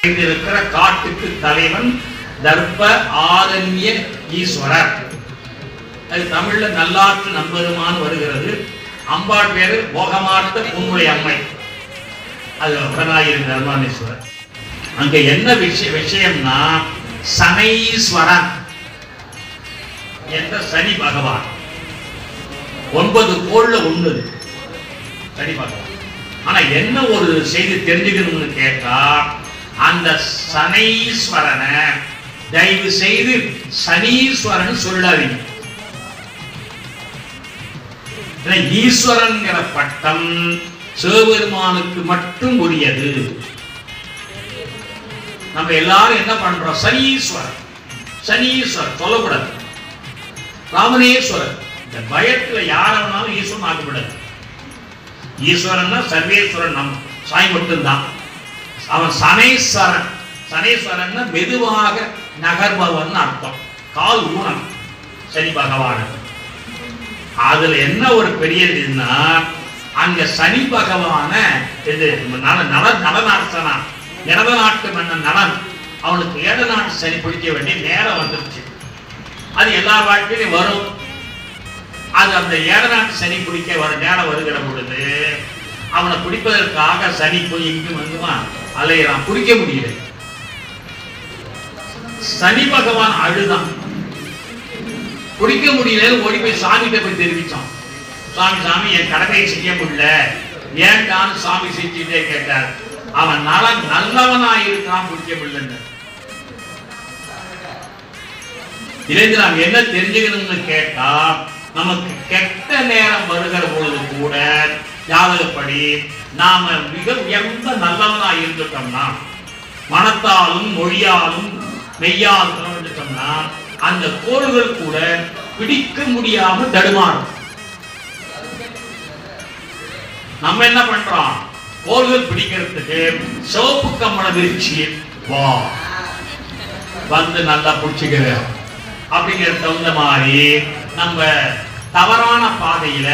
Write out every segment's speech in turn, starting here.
இருக்கிற காட்டுக்கு தலைவன் தர்ப்ப ஆரண்ய ஈஸ்வரர். அது தமிழ்ல நல்லாற்று நம்பெருமான் வருகிறது. அம்பாள் பேரு போகமார்த்த புன்முலை அம்மை. அது வடநாயிரு தர்மானேஸ்வரர். அங்க என்ன விஷயம்னா சனீஸ்வரன் என்ற சனி பகவான் 9 கோள்ல ஒண்ணு சனி பகவான். ஆனா என்ன ஒரு செய்தி தெரிஞ்சுக்கணும்னு கேட்டா, அந்த சனீஸ்வரனை தயவு செய்து சனீஸ்வரன் சொல்லாதீங்க. ஈஸ்வரன்கிற பட்டம் சிவபெருமானுக்கு மட்டும் உரியது. நம்ம எல்லாரும் என்ன பண்றோம்? சனீஸ்வரன் சனீஸ்வரர் சொல்லக்கூடாது. ராமனேஸ்வரர். இந்த பயத்துல யாராலும் ஈஸ்வரன் ஆகக்கூடாது. ஈஸ்வரன் சர்வேஸ்வரன் நம்ம சாய் மட்டும்தான். அவன் சனேஸ்வரன். சனேஸ்வரன் மெதுவாக நகர்பவன் அர்த்தம். கால் ஊனம் சனி பகவான். அதுல என்ன ஒரு பெரிய இதுன்னா, அங்க சனி பகவான நலநாட்டனா இடத நாட்டு மன்னன் நலன் அவனுக்கு ஏட நாட்டு சனி பிடிக்க வேண்டிய நேரம் வந்துருச்சு. அது எல்லா வாழ்க்கையிலும் வரும். அது அந்த ஏட நாட்டு சனி பிடிக்க வர நேரம் வருகிற பொழுது அவனை பிடிப்பதற்காக சனி போய் இங்கும் வந்துவான் அலையிறான். பிடிக்க முடியல. சனி பகவான் அழுதான். பிடிக்க முடியல. ஓடி போய் சாமிகிட்ட போய் தெரிவிச்சான். சாமி சாமி என் கடமையை செய்ய முடியல, ஏன்டான்னு சாமி செஞ்சுட்டே கேட்டார். அவன் நல்லவனா இருக்கான், பிடிக்க முடியல. இதிலிருந்து நாம் என்ன தெரிஞ்சுக்கணும்னு கேட்டா, நமக்கு கெட்ட நேரம் வருகிற பொழுது கூட ஜாதகப்படி நாம மிக உயர்ந்த நல்லவனா இருந்துட்டோம்னா, மனத்தாலும் மொழியாலும் மெய்யாலும் இருந்துட்டோம்னா, அந்த கோள்கள் கூட பிடிக்க முடியாம தடுமாறும். நம்ம என்ன பண்றோம்? கோள்கள் பிடிக்கிறதுக்கு சிவப்பு கம்மள விரிச்சி வா வந்து நல்லா பிடிச்சுக்கிற அப்படிங்கிற தகுந்த மாதிரி நம்ம தவறான பாதையில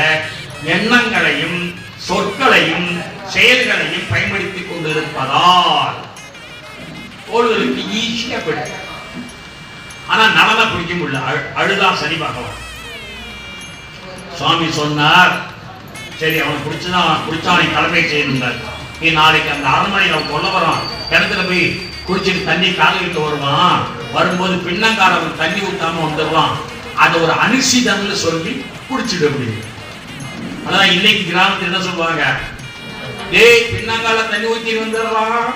எண்ணங்களையும் சொற்களையும் செயல்களையும் பயன்படுத்திக் கொண்டிருப்பதால் கோள்களுக்கு ஈஸியா பிடிக்கும். ஆனா நலனை பிடிக்க முடியல. அழுதா சனி பகவான். சுவாமி சொன்னார், சரி அவன் பிடிச்சா கடமை செய்யணும். நீ நாளைக்கு அந்த அரண்மனையில் அவன் கொல்ல வரான், கிணத்துல போய் குடிச்சிட்டு தண்ணி காலிட்டு வருவான். வரும்போது பின்னங்காரவன் தண்ணி ஊத்தாம வந்துடுவான். அதை ஒரு அனுசிதம்னு சொல்லி குடிச்சிட்டு முடியும். அதான் இன்னைக்கு கிராமத்தில் என்ன சொல்லுவாங்க, டேய் பின்னங்கால தண்ணி ஊத்தி வந்துடுறான்,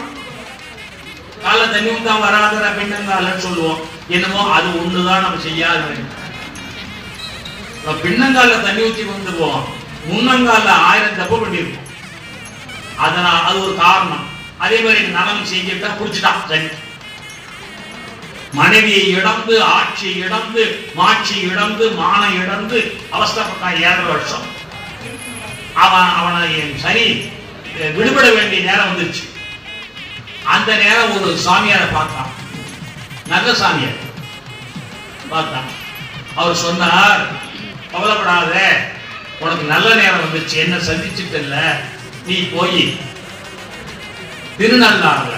கால தண்ணி ஊத்தா வராதர பின்னங்காலன்னு சொல்லுவோம். என்னமோ அது ஒண்ணுதான் நம்ம செய்யாத. பின்னங்கால தண்ணி ஊத்தி வந்துடுவோம், முன்னங்கால 1000 தப்பு பண்ணிருக்கோம். அதனால் அது ஒரு காரணம். அதே மாதிரி நலம் செஞ்சுட்டா குடிச்சுட்டான் சரி. மனைவியை இழந்து, ஆட்சியை இழந்து, மாட்சி இழந்து, மானை இழந்து அவஸ்தப்பட்டான் 7 வருஷம். அவனை சரி விடுபட வேண்டிய நேரம் வந்துருச்சு. அந்த நேரம் ஒரு சாமியாரை பார்த்தான், நல்ல சாமியார் பார்த்தான். அவர் சொன்னார், கவலைப்படாத, உனக்கு நல்ல நேரம் வந்துச்சு, என்ன சந்திச்சுட்டு இல்ல, நீ போய் திருநள்ளாறுல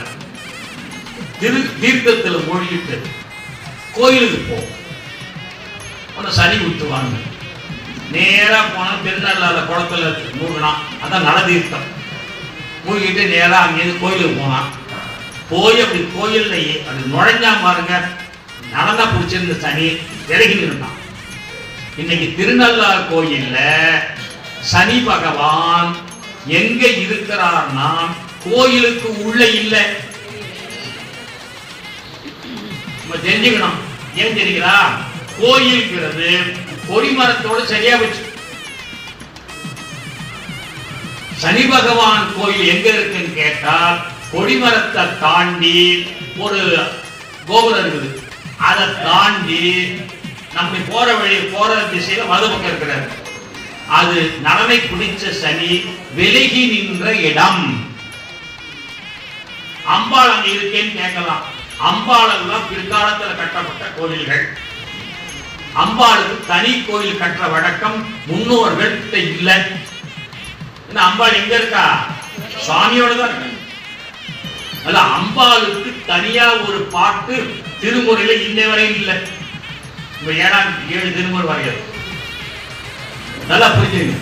தீர்த்தத்துல மூழ்கிட்டு கோயிலுக்கு போ, உன்னை சனி விட்டுவாங்க. நேரா போனா திருநள்ளாறுல குளத்துல மூழ்கினான். அதான் நல தீர்த்தம். மூழ்கிட்டு நேரா அங்கேருந்து கோயிலுக்கு போனான். போய் அப்படி கோயில்ல அப்படி நுழைஞ்சா பாருங்க, நடந்தா பிடிச்சிருந்த சனி விலகி இருந்தான். இன்னைக்கு திருநள்ளாறு கோயில்ல சனி பகவான் எங்க இருக்கிறார்னா கோயிலுக்கு உள்ள இல்ல. தெரிஞ்சுக்கணும். ஏன் தெரியுங்களா? கோயிலுங்கிறது கொடிமரத்தோடு சரியா வச்சு. சனி பகவான் கோயில் எங்க இருக்குன்னு கேட்டால் கொடிமரத்தை தாண்டி ஒரு கோபுரம் இருக்குது. அதை தாண்டி நம்ம போற வழி போற திசையில வலது பக்கம் இருக்கிறார். அது நலனை பிடிச்ச சனி விலகி நின்ற இடம். அம்பாள் அங்க இருக்கேன்னு கேட்கலாம். அம்பாள் எல்லாம் பிற்காலத்தில் கட்டப்பட்ட கோயில்கள். அம்பாளுக்கு தனி கோயில் கட்டுற வழக்கம் முன்னோர்கள் இல்லை. அம்பாள் எங்க இருக்கா? சுவாமியோட தான் இருக்கு. அல்ல அம்பாளுக்கு தனியா ஒரு பாட்டு திருமுறையில இன்னை வரையும் இல்லை. இப்ப 7 திருமுறை வரையாது. நல்லா புரிஞ்சுங்க.